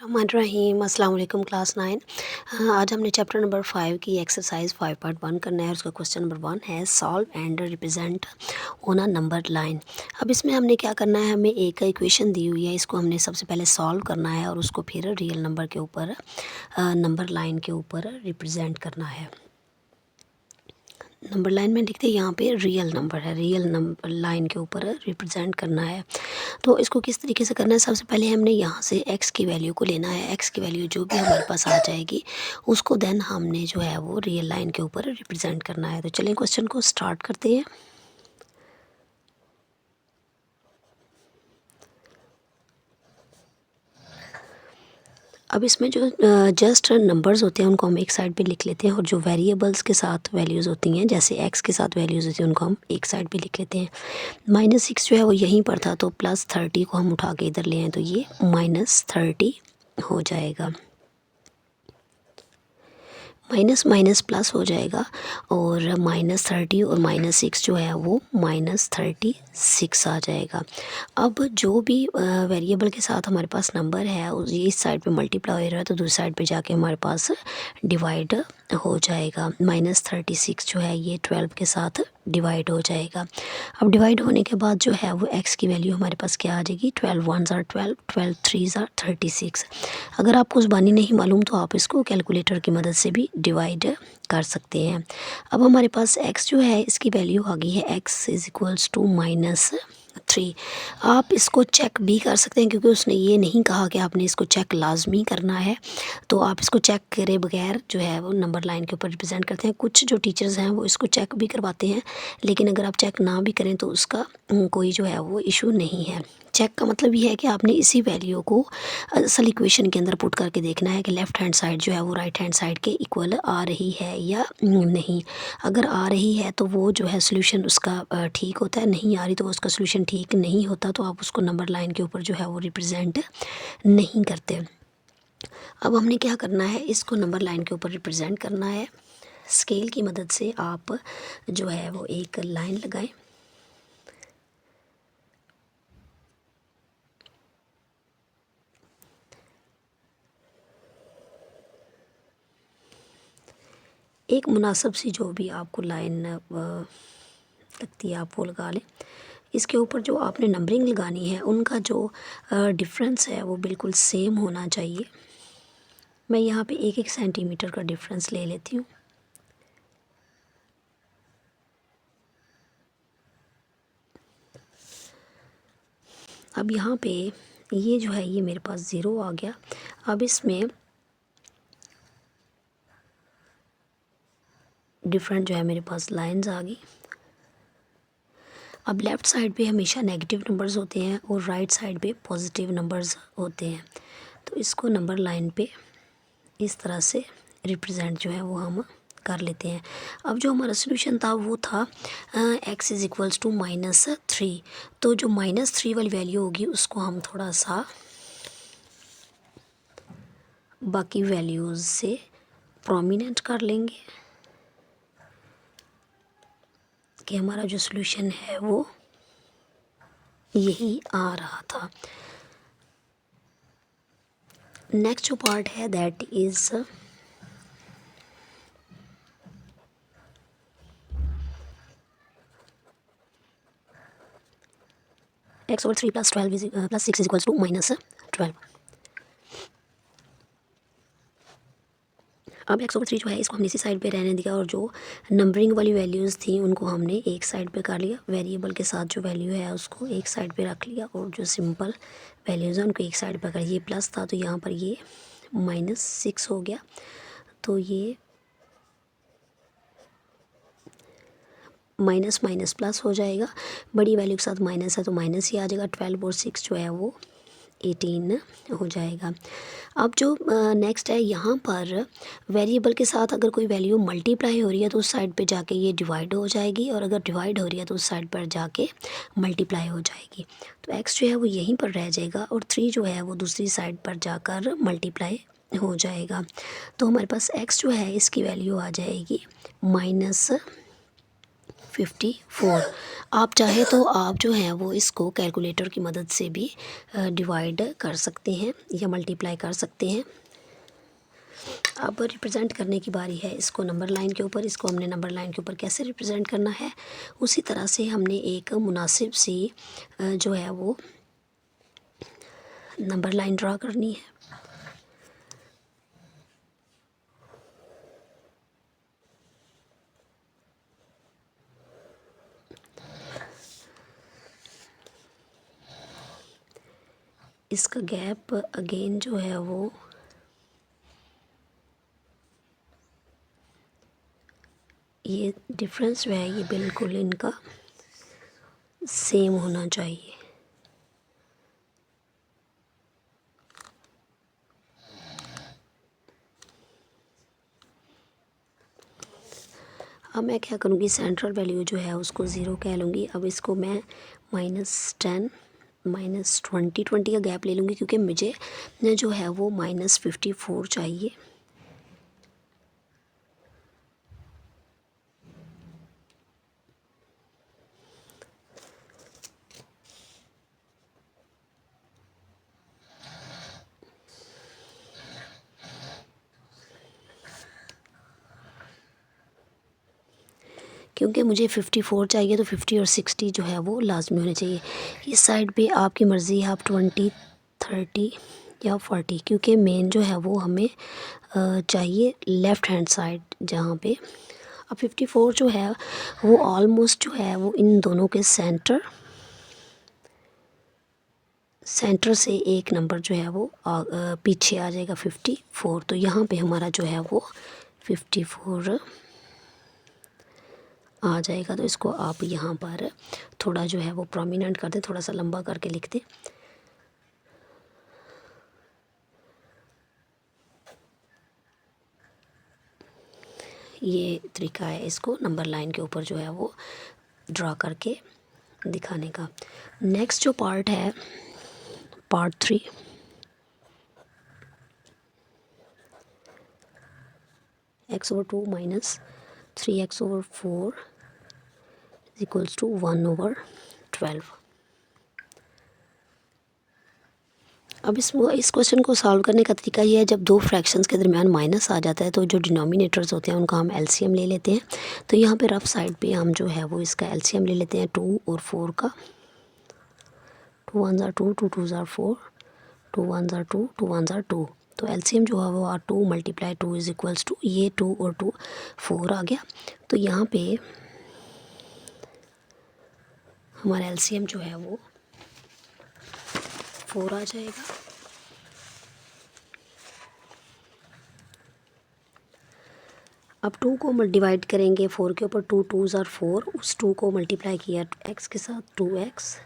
रहीम अस्सलाम वालेकुम क्लास 9। आज हमने चैप्टर नंबर 5 की एक्सरसाइज 5.1 करना है। उसका क्वेश्चन नंबर 1 है solve and represent on a number line. अब इसमें हमने क्या करना है, हमें एक इक्वेशन दी हुई है, इसको हमने सबसे पहले सॉल्व करना है और उसको फिर रियल नंबर के ऊपर नंबर लाइन के ऊपर रिप्रेजेंट करना है। नंबर लाइन में लिखते हैं यहाँ पे रियल नंबर है, रियल नंबर लाइन के ऊपर रिप्रेजेंट करना है। तो इसको किस तरीके से करना है, सबसे पहले हमने यहाँ से x की वैल्यू को लेना है। x की वैल्यू जो भी हमारे पास आ जाएगी उसको देन हमने जो है वो रियल लाइन के ऊपर रिप्रेजेंट करना है। तो चलिए क्वेश्चन को स्टार्ट करते हैं। अब इसमें जो जस्ट नंबर्स होते हैं उनको हम एक साइड पे लिख लेते हैं, और जो वेरिएबल्स के साथ वैल्यूज़ होती हैं जैसे x के साथ वैल्यूज़ होती हैं उनको हम एक साइड पे लिख लेते हैं। -6 जो है वो यहीं पर था, तो +30 को हम उठा के इधर ले आए तो ये -30 हो जाएगा। माइनस माइनस प्लस हो जाएगा और -30 और -6 जो है वो -36 आ जाएगा। अब जो भी वेरिएबल के साथ हमारे पास नंबर है ये इस साइड पे मल्टीप्लाई हो रहा है तो दूसरी साइड पे जाके हमारे पास डिवाइड हो जाएगा। -36 जो है ये 12 के साथ डिवाइड हो जाएगा। अब डिवाइड होने के बाद जो है वो x की वैल्यू हमारे पास क्या आ जाएगी, 12 1s are 12, 12 3s are 36। अगर आपको ज़बानी नहीं मालूम तो आप इसको कैलकुलेटर की मदद से भी डिवाइड कर सकते हैं। अब हमारे पास x जो है इसकी वैल्यू आ गई है, x इज़ इक्वल्स टू -3। आप इसको चेक भी कर सकते हैं क्योंकि उसने ये नहीं कहा कि आपने इसको चेक लाजमी करना है, तो आप इसको चेक करे बगैर जो है वो नंबर लाइन के ऊपर रिप्रेजेंट करते हैं। कुछ जो टीचर्स हैं वो इसको चेक भी करवाते हैं, लेकिन अगर आप चेक ना भी करें तो उसका कोई जो है वो इशू नहीं है। चेक का मतलब ये है कि आपने इसी वैल्यू को असल इक्वेशन के अंदर पुट करके देखना है कि लेफ़्ट हैंड साइड जो है वो राइट हैंड साइड के इक्वल आ रही है या नहीं। अगर आ रही है तो वो जो है सोल्यूशन उसका ठीक होता है, नहीं आ रही तो वो उसका सोल्यूशन ठीक नहीं होता, तो आप उसको नंबर लाइन के ऊपर जो है वो रिप्रेजेंट नहीं करते। अब हमने क्या करना है, इसको नंबर लाइन के ऊपर रिप्रेजेंट करना है। स्केल की मदद से आप जो है वो एक लाइन लगाएं। एक मुनासिब सी जो भी आपको लाइन लगती है आप वो लगा लें। इसके ऊपर जो आपने नंबरिंग लगानी है उनका जो डिफरेंस है वो बिल्कुल सेम होना चाहिए। मैं यहाँ पे 1-1 सेंटीमीटर का डिफरेंस ले लेती हूँ। अब यहाँ पे ये जो है ये मेरे पास 0 आ गया। अब इसमें डिफरेंट जो है मेरे पास लाइंस आ गई। अब लेफ़्ट साइड पे हमेशा नेगेटिव नंबर्स होते हैं और राइट साइड पे पॉजिटिव नंबर्स होते हैं, तो इसको नंबर लाइन पे इस तरह से रिप्रेजेंट जो है वो हम कर लेते हैं। अब जो हमारा सोल्यूशन था वो था x इज़ इक्वल्स टू -3, तो जो -3 वाली वैल्यू होगी उसको हम थोड़ा सा बाकी वैल्यूज़ से प्रोमिनेंट कर लेंगे कि हमारा जो सोल्यूशन है वो यही आ रहा था। नेक्स्ट जो पार्ट है that is x/3 + 12 + 6 is equals to -12। अब x/3 जो है इसको हमने इसी साइड पे रहने दिया और जो नंबरिंग वाली वैल्यूज़ थी उनको हमने एक साइड पे कर लिया। वेरिएबल के साथ जो वैल्यू है उसको एक साइड पे रख लिया और जो सिंपल वैल्यूज़ हैं उनको एक साइड पे कर। ये प्लस था तो यहाँ पर ये -6 हो गया, तो ये माइनस माइनस प्लस हो जाएगा। बड़ी वैल्यू के साथ माइनस है तो माइनस ही आ जाएगा। 12 और 6 जो है वो 18 हो जाएगा। अब जो नेक्स्ट है यहाँ पर वेरिएबल के साथ अगर कोई वैल्यू मल्टीप्लाई हो रही है तो उस साइड पे जाके ये डिवाइड हो जाएगी, और अगर डिवाइड हो रही है तो उस साइड पर जाके मल्टीप्लाई हो जाएगी। तो x जो है वो यहीं पर रह जाएगा और 3 जो है वो दूसरी साइड पर जाकर मल्टीप्लाई हो जाएगा। तो हमारे पास x जो है इसकी वैल्यू आ जाएगी 54। आप चाहे तो आप जो है वो इसको कैलकुलेटर की मदद से भी डिवाइड कर सकते हैं या मल्टीप्लाई कर सकते हैं। अब रिप्रेजेंट करने की बारी है इसको नंबर लाइन के ऊपर। इसको हमने नंबर लाइन के ऊपर कैसे रिप्रेजेंट करना है, उसी तरह से हमने एक मुनासिब सी जो है वो नंबर लाइन ड्रा करनी है। इसका गैप अगेन जो है वो ये डिफरेंस जो है ये बिल्कुल इनका सेम होना चाहिए। अब मैं क्या करूँगी, सेंट्रल वैल्यू जो है उसको ज़ीरो कह लूँगी। अब इसको मैं -10 -20 का गैप ले लूँगी, क्योंकि मुझे जो है वो -54 चाहिए। क्योंकि मुझे 54 चाहिए तो 50 और 60 जो है वो लाजमी होने चाहिए। इस साइड पे आपकी मर्ज़ी है, आप 20 30 या 40, क्योंकि मेन जो है वो हमें चाहिए लेफ़्ट हैंड साइड जहाँ पे। अब 54 जो है वो ऑलमोस्ट जो है वो इन दोनों के सेंटर से एक नंबर जो है वो पीछे आ जाएगा 54। तो यहाँ पे हमारा जो है वो 54 आ जाएगा। तो इसको आप यहाँ पर थोड़ा जो है वो प्रोमिनेंट कर दें, थोड़ा सा लंबा करके लिख दें। ये तरीका है इसको नंबर लाइन के ऊपर जो है वो ड्रा करके दिखाने का। नेक्स्ट जो पार्ट है, part 3, x/2 minus 3x/4 equals to 1/12। अब इस क्वेश्चन को सॉल्व करने का तरीका ये है, जब दो फ्रैक्शंस के दरमियान माइनस आ जाता है तो जो डिनोमिनेटर्स होते हैं उनका हम एलसीएम ले लेते हैं। तो यहाँ पे रफ साइड पे हम जो है वो इसका एलसीएम ले लेते हैं 2 और 4 का। 2 1 ज़ा 2, 2 2 ज़ा 4, 2 1 ज़ा 2, 2 1 ज़ा 2। तो एलसीएम जो है वो 2 × 2 इज़ इक्वल्स टू, ये 2 और 2 4 आ गया। तो यहाँ पे हमारा एलसीएम जो है वो 4 आ जाएगा। अब 2 को डिवाइड करेंगे 4 के ऊपर, 2 2 ज़ा 4, उस 2 को मल्टीप्लाई किया x के साथ 2x।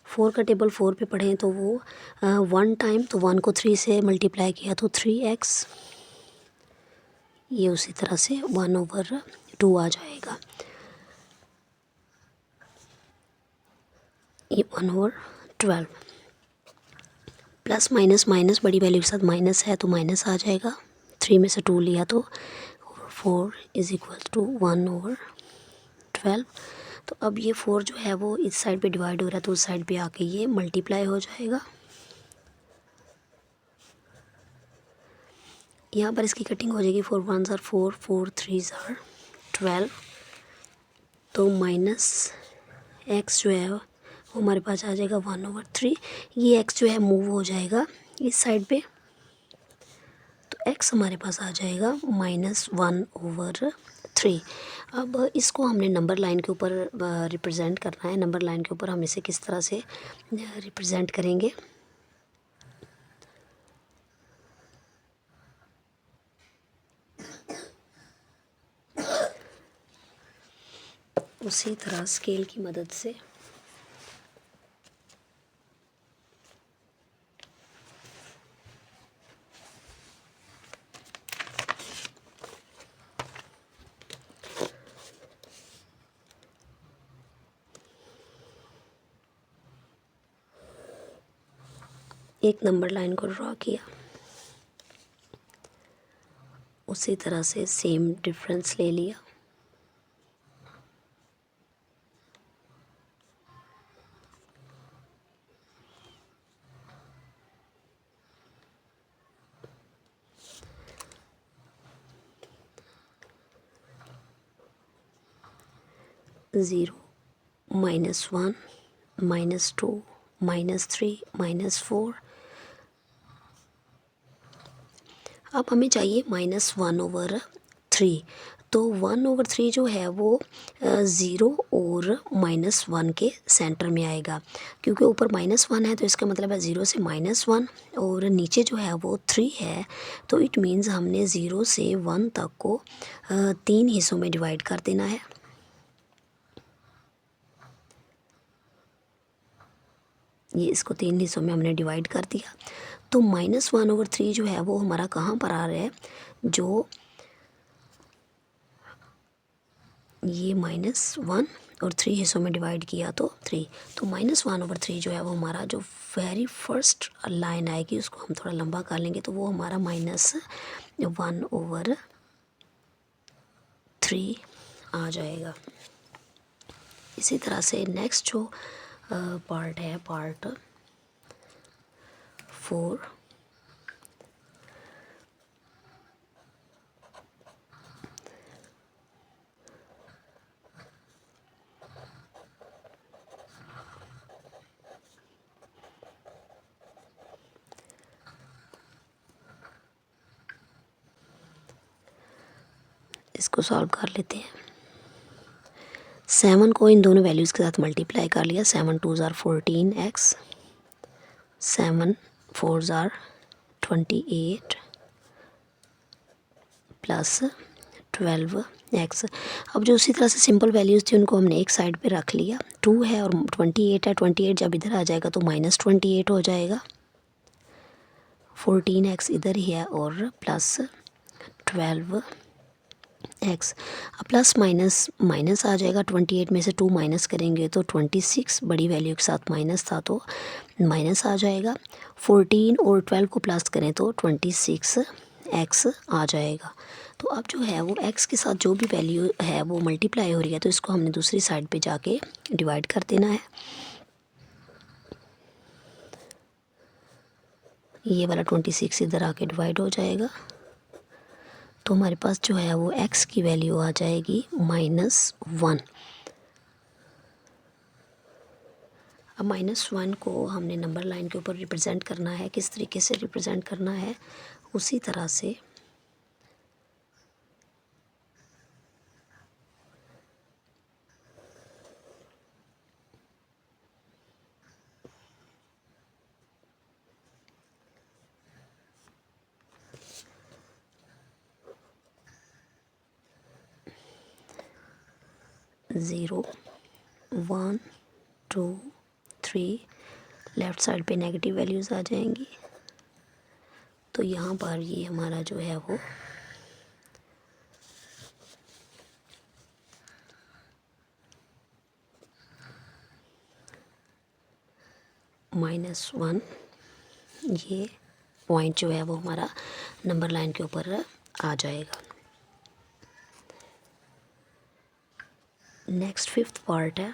4 का टेबल 4 पे पढ़ें तो वो 1 टाइम, तो 1 को 3 से मल्टीप्लाई किया तो 3x। ये उसी तरह से 1/2 आ जाएगा। ये 1/12। प्लस माइनस माइनस बड़ी वैल्यू के साथ माइनस है तो माइनस आ जाएगा। 3 में से 2 लिया तो 4 इज़ इक्वल टू 1/12। तो अब ये 4 जो है वो इस साइड पे डिवाइड हो रहा है तो उस साइड पे आके ये मल्टीप्लाई हो जाएगा। यहाँ पर इसकी कटिंग हो जाएगी। 4 1 ज़ा 4, 4 3 ज़ा 12। तो माइनस एक्स जो है वो हमारे पास आ जाएगा 1/3। ये एक्स जो है मूव हो जाएगा इस साइड पे, तो एक्स हमारे पास आ जाएगा -1/3। अब इसको हमने नंबर लाइन के ऊपर रिप्रेजेंट करना है। नंबर लाइन के ऊपर हम इसे किस तरह से रिप्रेजेंट करेंगे, उसी तरह स्केल की मदद से एक नंबर लाइन को ड्रॉ किया, उसी तरह से सेम डिफरेंस ले लिया। 0 -1 -2 -3 -4। अब हमें चाहिए -1/3। तो 1/3 जो है वो 0 और -1 के सेंटर में आएगा, क्योंकि ऊपर -1 है तो इसका मतलब है 0 से -1, और नीचे जो है वो 3 है। तो इट मीन्स हमने 0 से 1 तक को 3 हिस्सों में डिवाइड कर देना है। ये इसको 3 हिस्सों में हमने डिवाइड कर दिया। तो -1/3 जो है वो हमारा कहाँ पर आ रहा है, जो ये -1 और 3 हिस्सों में डिवाइड किया तो 3। तो -1/3 जो है वो हमारा जो वेरी फर्स्ट लाइन आएगी उसको हम थोड़ा लंबा कर लेंगे, तो वो हमारा -1/3 आ जाएगा। इसी तरह से नेक्स्ट जो पार्ट है, पार्ट 4। इसको सॉल्व कर लेते हैं। 7 को इन दोनों वैल्यूज़ के साथ मल्टीप्लाई कर लिया। 7 2 ज़ार 14x, 7 4 ज़ार 28 प्लस 12x। अब जो उसी तरह से सिंपल वैल्यूज़ थी उनको हमने एक साइड पे रख लिया। 2 है और 28 है, 28 जब इधर आ जाएगा तो -28 हो जाएगा। 14x इधर ही है और प्लस 12x। अब प्लस माइनस माइनस आ जाएगा। 28 में से 2 माइनस करेंगे तो 26 बड़ी वैल्यू के साथ माइनस था तो माइनस आ जाएगा। 14 और 12 को प्लस करें तो 26x आ जाएगा। तो अब जो है वो x के साथ जो भी वैल्यू है वो मल्टीप्लाई हो रही है, तो इसको हमने दूसरी साइड पे जाके डिवाइड कर देना है। ये वाला 26 इधर आके डिवाइड हो जाएगा, तो हमारे पास जो है वो x की वैल्यू आ जाएगी -1। अब -1 को हमने नंबर लाइन के ऊपर रिप्रेजेंट करना है। किस तरीके से रिप्रेजेंट करना है, उसी तरह से 0 1 2 3 लेफ़्ट साइड पे नेगेटिव वैल्यूज़ आ जाएंगी। तो यहाँ पर ये हमारा जो है वो -1, ये पॉइंट जो है वो हमारा नंबर लाइन के ऊपर आ जाएगा। नेक्स्ट 5th पार्ट है।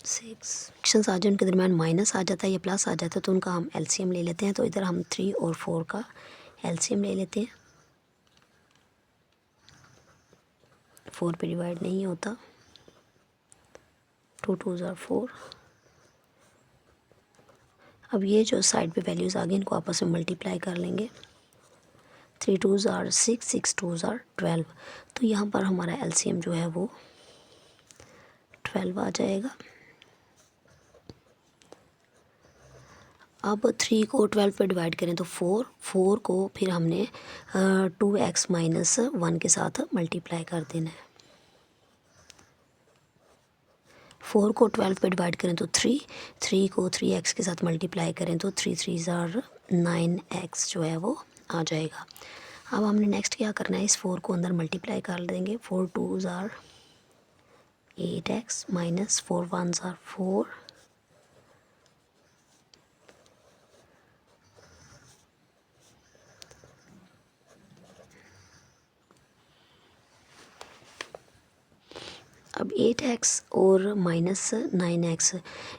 सेक्शंस आ जाए उनके दरमियान माइनस आ जाता है या प्लस आ जाता है तो उनका हम एलसीएम ले लेते हैं। तो इधर हम 3 और 4 का एलसीएम ले लेते हैं। 4 पे डिवाइड नहीं होता। 2 2 ज़ार 4। अब ये जो साइड पे वैल्यूज़ आ गई इनको आपस में मल्टीप्लाई कर लेंगे। 3 2 ज़ार 6, 6 2 ज़ार 12। तो यहाँ पर हमारा एलसीएम जो है वो 12 आ जाएगा। अब 3 को 12 पे डिवाइड करें तो 4 को फिर हमने 2x - 1 के साथ मल्टीप्लाई कर देना है। 4 को 12 पे डिवाइड करें तो 3 को 3x के साथ मल्टीप्लाई करें तो 3 3 ज़ार 9x जो है वो आ जाएगा। अब हमने नेक्स्ट क्या करना है, इस 4 को अंदर मल्टीप्लाई कर देंगे। 4 2 ज़ार 8x -4 1 ज़ार 4। अब 8x और -9x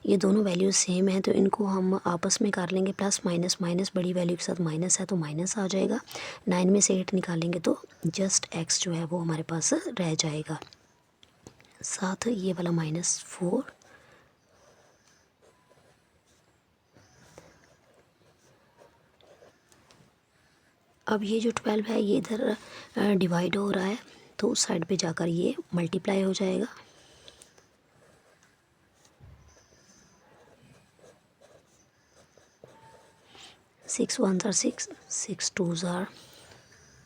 ये दोनों वैल्यूज सेम हैं, तो इनको हम आपस में कर लेंगे प्लस माइनस। माइनस बड़ी वैल्यू के साथ माइनस है तो माइनस आ जाएगा। 9 में से 8 निकालेंगे तो जस्ट x जो है वो हमारे पास रह जाएगा, साथ ये वाला -4। अब ये जो 12 है ये इधर डिवाइड हो रहा है, तो उस साइड पे जाकर ये मल्टीप्लाई हो जाएगा। 6 1s are 6, 6 2s are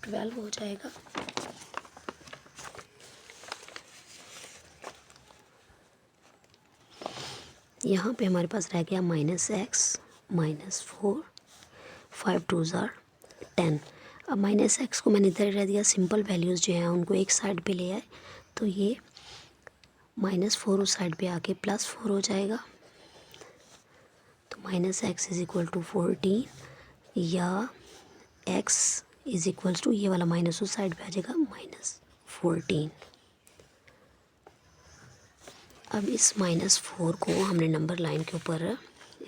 12 हो जाएगा। यहाँ पे हमारे पास रह गया -x -4, 5 2s are 10। अब -x को मैंने इधर रह दिया, सिंपल वैल्यूज़ जो हैं उनको एक साइड पे ले आए, तो ये -4 उस साइड पे आके +4 हो जाएगा। तो -x इज़ इक्वल टू 14 या x इज़ इक्वल्स टू ये वाला माइनस उस साइड पे आ जाएगा -14। अब इस -4 को हमने नंबर लाइन के ऊपर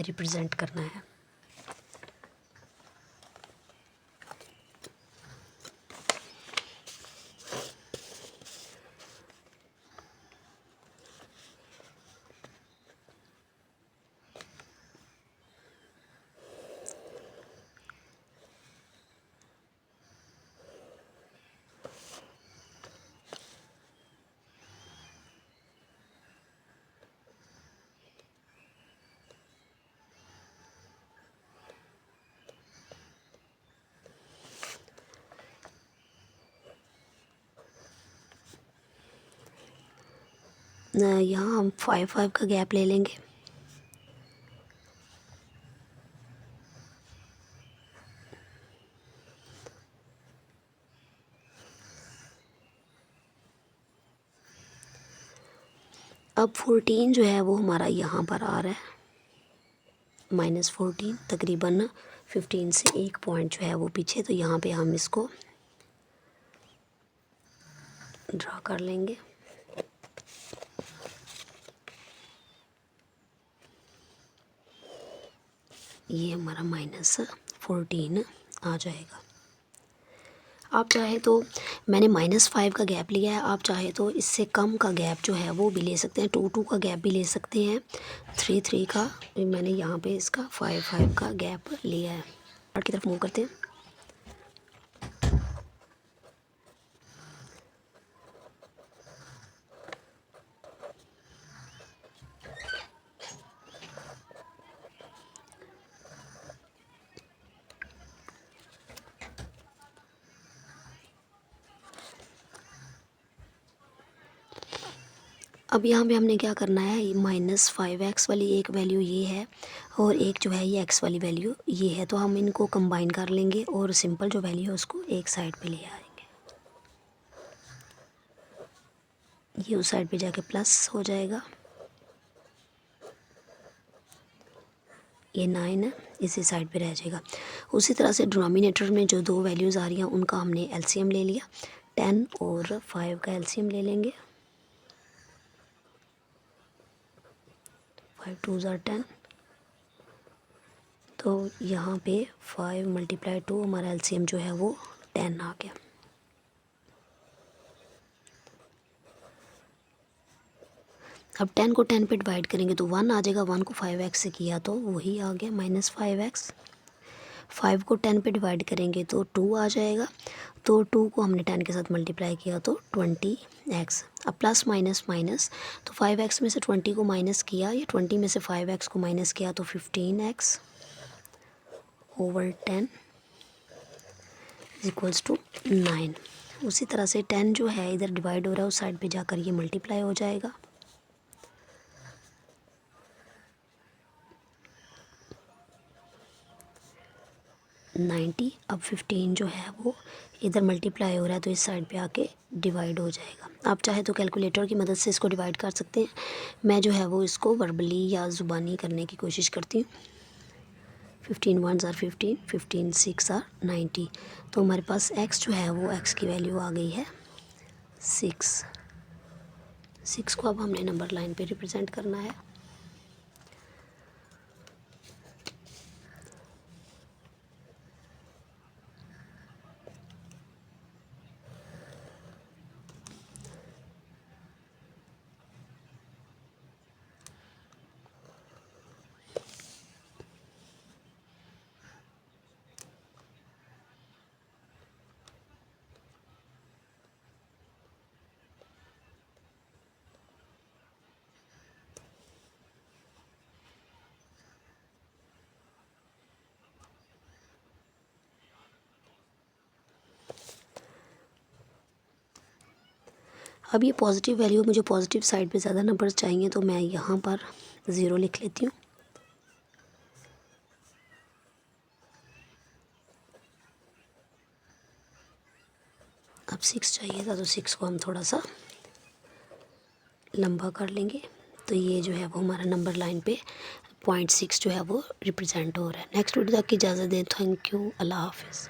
रिप्रेजेंट करना है। यहाँ हम 5 5 का गैप ले लेंगे। अब 14 जो है वो हमारा यहाँ पर आ रहा है -14, तकरीबन 15 से एक पॉइंट जो है वो पीछे, तो यहाँ पे हम इसको ड्रा कर लेंगे। ये हमारा -14 आ जाएगा। आप चाहे तो, मैंने -5 का गैप लिया है, आप चाहे तो इससे कम का गैप जो है वो भी ले सकते हैं, 2 2 का गैप भी ले सकते हैं, 3 3 का। मैंने यहाँ पे इसका 5 5 का गैप लिया है। आर्ट की तरफ मूव करते हैं। अब यहाँ पे हमने क्या करना है, -5x वाली एक वैल्यू ये है और एक जो है ये x वाली वैल्यू ये है, तो हम इनको कंबाइन कर लेंगे और सिंपल जो वैल्यू है उसको एक साइड पे ले आएंगे। ये उस साइड पे जाके प्लस हो जाएगा। ये 9 है, इसी साइड पे रह जाएगा। उसी तरह से डिनोमिनेटर में जो दो वैल्यूज़ आ रही हैं उनका हमने एलसीएम ले लिया, 10 और 5 का एलसीएम ले लेंगे। 5 2s are 10, तो यहाँ पे 5 × 2 हमारा एलसीएम जो है वो 10 आ गया। अब 10 को 10 पे डिवाइड करेंगे तो 1 आ जाएगा, 1 को 5x से किया तो वही आ गया -5x। 5 को 10 पे डिवाइड करेंगे तो 2 आ जाएगा, तो 2 को हमने 10 के साथ मल्टीप्लाई किया तो 20x। अब प्लस माइनस माइनस, तो 5x में से 20 को माइनस किया या 20 में से 5x को माइनस किया तो 15x ओवर 10 इक्वल्स टू 9। उसी तरह से 10 जो है इधर डिवाइड हो रहा है, उस साइड पे जाकर ये मल्टीप्लाई हो जाएगा। 90। अब 15 जो है वो इधर मल्टीप्लाई हो रहा है तो इस साइड पे आके डिवाइड हो जाएगा। आप चाहे तो कैलकुलेटर की मदद से इसको डिवाइड कर सकते हैं, मैं जो है वो इसको वर्बली या ज़ुबानी करने की कोशिश करती हूँ। 15 1s are 15, 15 6 are 90, तो हमारे पास x जो है वो x की वैल्यू आ गई है 6। 6 को अब हमने नंबर लाइन पे रिप्रेजेंट करना है। अब ये पॉजिटिव वैल्यू, मुझे पॉजिटिव साइड पे ज़्यादा नंबर चाहिए, तो मैं यहाँ पर 0 लिख लेती हूँ। अब 6 चाहिए था, तो 6 को हम थोड़ा सा लंबा कर लेंगे, तो ये जो है वो हमारा नंबर लाइन पे 0.6 जो है वो रिप्रेजेंट हो रहा है। नेक्स्ट वीडियो तक की इजाज़त दें। थैंक यू, अल्लाह हाफिज़।